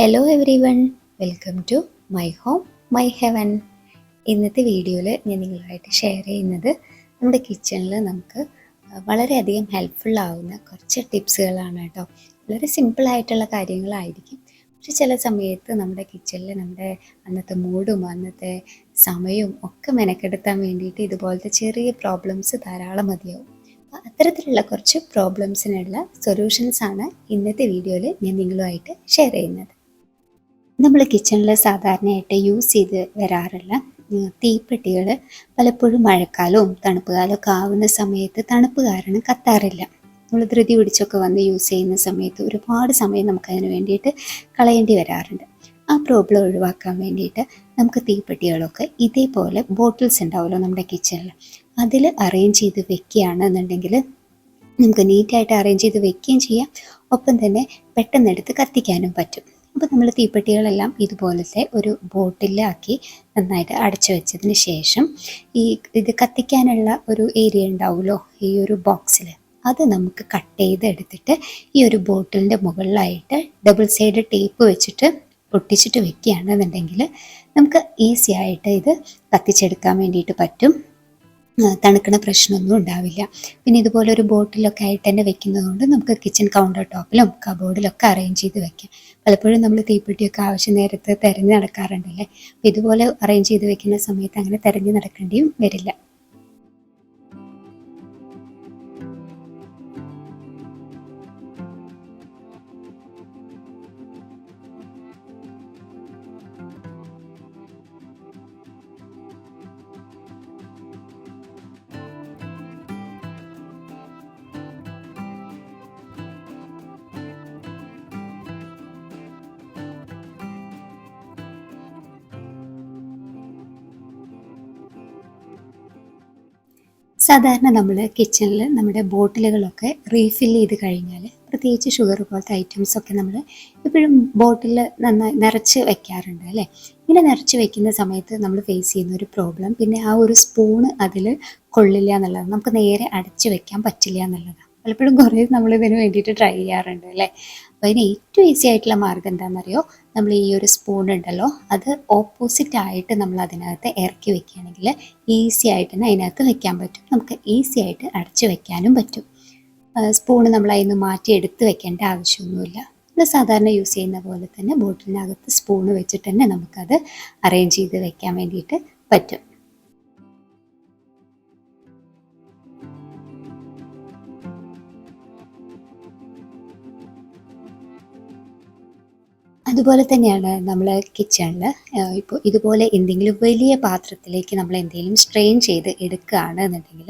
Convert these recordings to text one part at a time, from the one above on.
Hello everyone, welcome to my home my heaven. ഇന്നത്തെ വീഡിയോയിൽ ഞാൻ നിങ്ങളുമായിട്ട് ഷെയർ ചെയ്യുന്നത് നമ്മുടെ കിച്ചണിൽ നമുക്ക് വളരെയധികം ഹെൽപ്ഫുള്ളാവുന്ന കുറച്ച് ടിപ്സുകളാണ് കേട്ടോ. വളരെ സിമ്പിളായിട്ടുള്ള കാര്യങ്ങളായിരിക്കും, പക്ഷെ ചില സമയത്ത് നമ്മുടെ കിച്ചണിൽ നമ്മുടെ അന്നത്തെ മൂഡും അന്നത്തെ സമയവും ഒക്കെ മെനക്കെടുത്താൻ വേണ്ടിയിട്ട് ഇതുപോലത്തെ ചെറിയ പ്രോബ്ലംസ് ധാരാളം മതിയാവും. അപ്പോൾ അത്തരത്തിലുള്ള കുറച്ച് പ്രോബ്ലംസിനുള്ള സൊല്യൂഷൻസാണ് ഇന്നത്തെ വീഡിയോയിൽ ഞാൻ നിങ്ങളുമായിട്ട് ഷെയർ ചെയ്യുന്നത്. നമ്മൾ കിച്ചണിൽ സാധാരണയായിട്ട് യൂസ് ചെയ്ത് വരാറുള്ള തീപ്പെട്ടികൾ പലപ്പോഴും മഴക്കാലവും തണുപ്പ് കാലമൊക്കെ ആവുന്ന സമയത്ത് തണുപ്പ് കാരണം കത്താറില്ല. നമ്മൾ ധൃതി പിടിച്ചൊക്കെ വന്ന് യൂസ് ചെയ്യുന്ന സമയത്ത് ഒരുപാട് സമയം നമുക്കതിന് വേണ്ടിയിട്ട് കളയേണ്ടി വരാറുണ്ട്. ആ പ്രോബ്ലം ഒഴിവാക്കാൻ വേണ്ടിയിട്ട് നമുക്ക് തീപ്പെട്ടികളൊക്കെ ഇതേപോലെ ബോട്ടിൽസ് ഉണ്ടാവുമല്ലോ നമ്മുടെ കിച്ചണിൽ, അതിൽ അറേഞ്ച് ചെയ്ത് വെക്കുകയാണെന്നുണ്ടെങ്കിൽ നമുക്ക് നീറ്റായിട്ട് അറേഞ്ച് ചെയ്ത് വെക്കുകയും ചെയ്യാം, ഒപ്പം തന്നെ പെട്ടെന്ന് എടുത്ത് കത്തിക്കാനും പറ്റും. അപ്പോൾ നമ്മൾ തീപ്പെട്ടികളെല്ലാം ഇതുപോലത്തെ ഒരു ബോട്ടിലാക്കി നന്നായിട്ട് അടച്ചു വെച്ചതിന് ശേഷം ഇത് കത്തിക്കാനുള്ള ഒരു ഏരിയ ഉണ്ടാവുമല്ലോ ഈ ഒരു ബോക്സിൽ, അത് നമുക്ക് കട്ട് ചെയ്തെടുത്തിട്ട് ഈ ഒരു ബോട്ടിലിൻ്റെ മുകളിലായിട്ട് ഡബിൾ സൈഡ് ടേപ്പ് വെച്ചിട്ട് ഒട്ടിച്ചിട്ട് വെക്കുകയാണെന്നുണ്ടെങ്കിൽ നമുക്ക് ഈസി ആയിട്ട് ഇത് കത്തിച്ചെടുക്കാൻ വേണ്ടിയിട്ട് പറ്റും. തണുക്കണ പ്രശ്നമൊന്നും ഉണ്ടാവില്ല. പിന്നെ ഇതുപോലെ ഒരു ബോട്ടിലൊക്കെ ആയിട്ട് തന്നെ വെക്കുന്നതുകൊണ്ട് നമുക്ക് കിച്ചൺ കൗണ്ടർ ടോപ്പിലും കബോർഡിലൊക്കെ അറേഞ്ച് ചെയ്ത് വെക്കാം. പലപ്പോഴും നമ്മൾ തീപ്പെട്ടിയൊക്കെ ആവശ്യ നേരത്ത് തിരഞ്ഞ് നടക്കാറുണ്ടല്ലേ, അപ്പോൾ ഇതുപോലെ അറേഞ്ച് ചെയ്ത് വെക്കുന്ന സമയത്ത് അങ്ങനെ തിരഞ്ഞ് നടക്കേണ്ടിയും വരില്ല. സാധാരണ നമ്മൾ കിച്ചണിൽ നമ്മുടെ ബോട്ടിലുകളൊക്കെ റീഫിൽ ചെയ്ത് കഴിഞ്ഞാൽ, പ്രത്യേകിച്ച് ഷുഗർ പോലത്തെ ഐറ്റംസൊക്കെ നമ്മൾ എപ്പോഴും ബോട്ടിൽ നന്നായി നിറച്ച് വെക്കാറുണ്ട് അല്ലേ. ഇങ്ങനെ നിറച്ച് വെക്കുന്ന സമയത്ത് നമ്മൾ ഫേസ് ചെയ്യുന്ന ഒരു പ്രോബ്ലം, പിന്നെ ആ ഒരു സ്പൂണ് അതിൽ കൊള്ളില്ല എന്നുള്ളതാണ്, നമുക്ക് നേരെ അടച്ച് വെക്കാൻ പറ്റില്ല എന്നുള്ളതാണ്. പലപ്പോഴും കുറേ നമ്മളിതിന് വേണ്ടിയിട്ട് ട്രൈ ചെയ്യാറുണ്ട് അല്ലേ. അപ്പോൾ അതിന് ഏറ്റവും ഈസി ആയിട്ടുള്ള മാർഗ്ഗം എന്താണെന്നറിയോ, നമ്മൾ ഈ ഒരു സ്പൂൺ ഉണ്ടല്ലോ അത് ഓപ്പോസിറ്റ് ആയിട്ട് നമ്മൾ അതിനകത്ത് ഇറക്കി വെക്കുകയാണെങ്കിൽ ഈസി ആയിട്ട് തന്നെ അതിനകത്ത് വെക്കാൻ പറ്റും. നമുക്ക് ഈസി ആയിട്ട് അടച്ചു വെക്കാനും പറ്റും. സ്പൂണ് നമ്മൾ അതിൽ നിന്ന് മാറ്റി എടുത്ത് വെക്കേണ്ട ആവശ്യമൊന്നുമില്ല. നമ്മൾ സാധാരണ യൂസ് ചെയ്യുന്ന പോലെ തന്നെ ബോട്ടിലിനകത്ത് സ്പൂണ് വെച്ചിട്ട് തന്നെ നമുക്കത് അറേഞ്ച് ചെയ്ത് വെക്കാൻ വേണ്ടിയിട്ട് പറ്റും. അതുപോലെ തന്നെയാണ് നമ്മൾ കിച്ചണിൽ ഇപ്പോൾ ഇതുപോലെ എന്തെങ്കിലും വലിയ പാത്രത്തിലേക്ക് നമ്മൾ എന്തെങ്കിലും സ്ട്രെയിൻ ചെയ്ത് എടുക്കുകയാണ് എന്നുണ്ടെങ്കിൽ,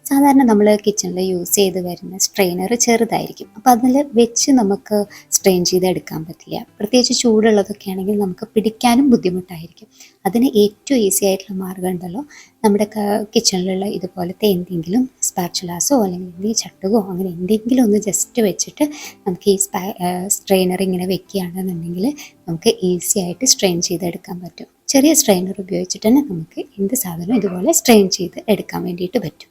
സാധാരണ നമ്മൾ കിച്ചണിൽ യൂസ് ചെയ്ത് വരുന്ന സ്ട്രെയിനർ ചെറുതായിരിക്കും. അപ്പോൾ അതിൽ വെച്ച് നമുക്ക് സ്ട്രെയിൻ ചെയ്ത് എടുക്കാൻ പറ്റില്ല. പ്രത്യേകിച്ച് ചൂടുള്ളതൊക്കെ ആണെങ്കിൽ നമുക്ക് പിടിക്കാനും ബുദ്ധിമുട്ടായിരിക്കും. അതിന് ഏറ്റവും ഈസി ആയിട്ടുള്ള മാർഗ്ഗം ഉണ്ടല്ലോ, നമ്മുടെ കിച്ചണിലുള്ള ഇതുപോലത്തെ എന്തെങ്കിലും സ്പാച്ചുലാസോ അല്ലെങ്കിൽ എന്തെങ്കിലും ചട്ടുകോ അങ്ങനെ എന്തെങ്കിലും ഒന്ന് ജസ്റ്റ് വെച്ചിട്ട് നമുക്ക് ഈ സ്ട്രെയിനർ ഇങ്ങനെ വെക്കുകയാണെന്നുണ്ടെങ്കിൽ നമുക്ക് ഈസി ആയിട്ട് സ്ട്രെയിൻ ചെയ്തെടുക്കാൻ പറ്റും. ചെറിയ സ്ട്രെയിനർ ഉപയോഗിച്ചിട്ട് തന്നെ നമുക്ക് എന്ത് സാധനവും ഇതുപോലെ സ്ട്രെയിൻ ചെയ്ത് എടുക്കാൻ വേണ്ടിയിട്ട് പറ്റും.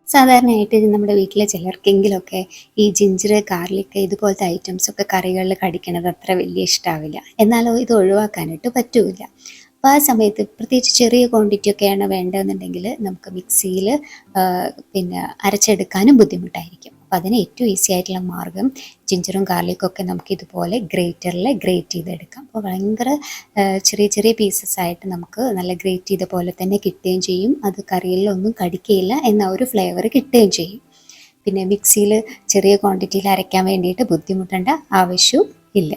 സാധാരണയായിട്ട് നമ്മുടെ വീട്ടിലെ ചിലർക്കെങ്കിലുമൊക്കെ ഈ ജിഞ്ചർ, ഗാർലിക് ഇതുപോലത്തെ ഐറ്റംസൊക്കെ കറികളിൽ കടിക്കണത് അത്ര വലിയ ഇഷ്ടമാവില്ല. എന്നാലോ ഇത് ഒഴിവാക്കാനായിട്ട് പറ്റില്ല. അപ്പോൾ ആ സമയത്ത് പ്രത്യേകിച്ച് ചെറിയ ക്വാണ്ടിറ്റി ഒക്കെയാണ് വേണ്ടതെന്നുണ്ടെങ്കിൽ നമുക്ക് മിക്സിയിൽ പിന്നെ അരച്ചെടുക്കാനും ബുദ്ധിമുട്ടായിരിക്കും. അപ്പോൾ അതിന് ഏറ്റവും ഈസി ആയിട്ടുള്ള മാർഗ്ഗം ജിഞ്ചറും ഗാർലിക്കൊക്കെ നമുക്ക് ഇതുപോലെ ഗ്രേറ്ററിൽ ഗ്രേറ്റ് ചെയ്തെടുക്കാം. അപ്പോൾ ഭയങ്കര ചെറിയ ചെറിയ പീസസ് ആയിട്ട് നമുക്ക് നല്ല ഗ്രേറ്റ് ചെയ്ത പോലെ തന്നെ കിട്ടുകയും ചെയ്യും. അത് കറിയിലൊന്നും കടിക്കുകയില്ല എന്ന ഒരു ഫ്ലേവർ കിട്ടുകയും ചെയ്യും. പിന്നെ മിക്സിയിൽ ചെറിയ ക്വാണ്ടിറ്റിയിൽ അരയ്ക്കാൻ വേണ്ടിയിട്ട് ബുദ്ധിമുട്ടേണ്ട ആവശ്യവും ഇല്ല.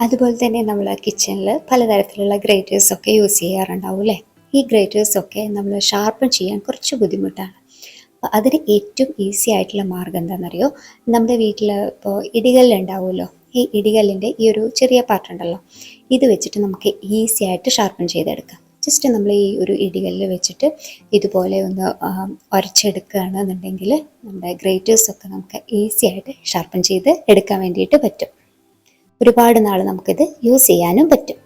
അതുപോലെ തന്നെ നമ്മൾ കിച്ചണിൽ പലതരത്തിലുള്ള ഗ്രേറ്റേഴ്സൊക്കെ യൂസ് ചെയ്യാറുണ്ടാവും അല്ലേ. ഈ ഗ്രേറ്റേഴ്സൊക്കെ നമ്മൾ ഷാർപ്പൺ ചെയ്യാൻ കുറച്ച് ബുദ്ധിമുട്ടാണ്. അപ്പോൾ അതിന് ഏറ്റവും ഈസി ആയിട്ടുള്ള മാർഗ്ഗം എന്താണെന്നറിയോ? നമ്മുടെ വീട്ടിൽ ഇപ്പോൾ ഇടികല്ലുണ്ടാവുമല്ലോ, ഈ ഇടികല്ലിൻ്റെ ഈ ഒരു ചെറിയ പാർട്ടുണ്ടല്ലോ, ഇത് വെച്ചിട്ട് നമുക്ക് ഈസി ആയിട്ട് ഷാർപ്പൺ ചെയ്തെടുക്കാം. ജസ്റ്റ് നമ്മൾ ഈ ഒരു ഇടികല്ല് വെച്ചിട്ട് ഇതുപോലെ ഒന്ന് ഉരച്ചെടുക്കുകയാണെന്നുണ്ടെങ്കിൽ നമ്മുടെ ഗ്രേറ്റേഴ്സൊക്കെ നമുക്ക് ഈസി ആയിട്ട് ഷാർപ്പൺ ചെയ്ത് എടുക്കാൻ വേണ്ടിയിട്ട് പറ്റും. ഒരുപാട് നാൾ നമുക്കിത് യൂസ് ചെയ്യാനും പറ്റും.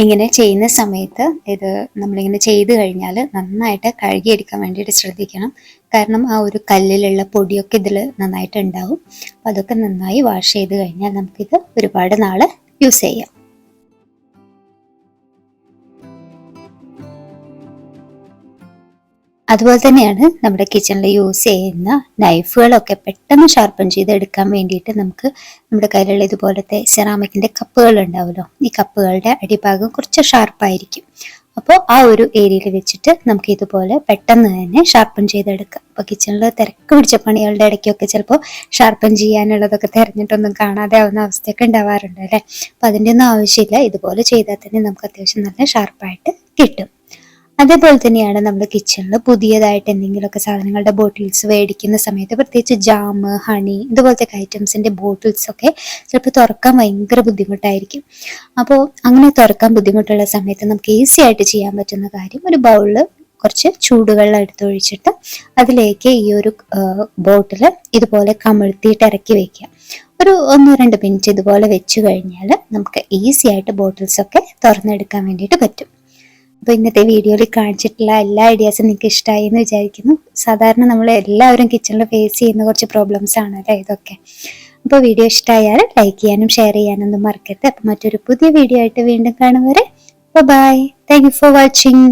ഇങ്ങനെ ചെയ്യുന്ന സമയത്ത് ഇത് നമ്മളിങ്ങനെ ചെയ്ത് കഴിഞ്ഞാൽ നന്നായിട്ട് കഴുകിയെടുക്കാൻ വേണ്ടിയിട്ട് ശ്രദ്ധിക്കണം. കാരണം ആ ഒരു കല്ലിലുള്ള പൊടിയൊക്കെ ഇതിൽ നന്നായിട്ട് ഉണ്ടാവും. അപ്പം അതൊക്കെ നന്നായി വാഷ് ചെയ്ത് കഴിഞ്ഞാൽ നമുക്കിത് ഒരുപാട് നാൾ യൂസ് ചെയ്യാം. അതുപോലെ തന്നെയാണ് നമ്മുടെ കിച്ചണിൽ യൂസ് ചെയ്യുന്ന നൈഫുകളൊക്കെ പെട്ടെന്ന് ഷാർപ്പൺ ചെയ്ത് എടുക്കാൻ വേണ്ടിയിട്ട് നമുക്ക് നമ്മുടെ കയ്യിലുള്ള ഇതുപോലത്തെ സെറാമിക്കിൻ്റെ കപ്പുകൾ ഉണ്ടാവുമല്ലോ, ഈ കപ്പുകളുടെ അടിഭാഗം കുറച്ച് ഷാർപ്പായിരിക്കും. അപ്പോൾ ആ ഒരു ഏരിയയിൽ വെച്ചിട്ട് നമുക്ക് ഇതുപോലെ പെട്ടെന്ന് തന്നെ ഷാർപ്പൺ ചെയ്തെടുക്കാം. അപ്പോൾ കിച്ചണിൽ തിരക്ക് പിടിച്ച പണികളുടെ ഇടയ്ക്കൊക്കെ ചിലപ്പോൾ ഷാർപ്പൺ ചെയ്യാനുള്ളതൊക്കെ തിരഞ്ഞിട്ടൊന്നും കാണാതെ ആവുന്ന അവസ്ഥയൊക്കെ ഉണ്ടാവാറുണ്ട് അല്ലേ. അപ്പോൾ അതിൻ്റെ ഒന്നും ആവശ്യമില്ല, ഇതുപോലെ ചെയ്താൽ തന്നെ നമുക്ക് അത്യാവശ്യം നല്ല ഷാർപ്പായിട്ട് കിട്ടും. അതേപോലെ തന്നെയാണ് നമ്മുടെ കിച്ചണിൽ പുതിയതായിട്ട് എന്തെങ്കിലുമൊക്കെ സാധനങ്ങളുടെ ബോട്ടിൽസ് മേടിക്കുന്ന സമയത്ത്, പ്രത്യേകിച്ച് ജാം, ഹണി ഇതുപോലത്തെ ഐറ്റംസിൻ്റെ ബോട്ടിൽസൊക്കെ ചിലപ്പോൾ തുറക്കാൻ ഭയങ്കര ബുദ്ധിമുട്ടായിരിക്കും. അപ്പോൾ അങ്ങനെ തുറക്കാൻ ബുദ്ധിമുട്ടുള്ള സമയത്ത് നമുക്ക് ഈസി ആയിട്ട് ചെയ്യാൻ പറ്റുന്ന കാര്യം, ഒരു ബൗളിൽ കുറച്ച് ചൂടുവെള്ളം എടുത്തൊഴിച്ചിട്ട് അതിലേക്ക് ഈ ഒരു ബോട്ടിൽ ഇതുപോലെ കമിഴ്ത്തിയിട്ട് ഇറക്കി വെക്കുക. ഒരു 1-2 മിനിറ്റ് ഇതുപോലെ വെച്ച് കഴിഞ്ഞാൽ നമുക്ക് ഈസി ആയിട്ട് ബോട്ടിൽസൊക്കെ തുറന്നെടുക്കാൻ വേണ്ടിയിട്ട് പറ്റും. അപ്പോൾ ഇന്നത്തെ വീഡിയോയിൽ കാണിച്ചിട്ടുള്ള എല്ലാ ഐഡിയാസും നിങ്ങൾക്ക് ഇഷ്ടമായി എന്ന് വിചാരിക്കുന്നു. സാധാരണ നമ്മൾ എല്ലാവരും കിച്ചണിൽ ഫേസ് ചെയ്യുന്ന കുറച്ച് പ്രോബ്ലംസ് ആണ് അല്ലേ ഇതൊക്കെ. അപ്പോൾ വീഡിയോ ഇഷ്ടമായാൽ ലൈക്ക് ചെയ്യാനും ഷെയർ ചെയ്യാനൊന്നും മറക്കരുത്. അപ്പോൾ മറ്റൊരു പുതിയ വീഡിയോ ആയിട്ട് വീണ്ടും കാണും വരെ bye. Thank you for watching.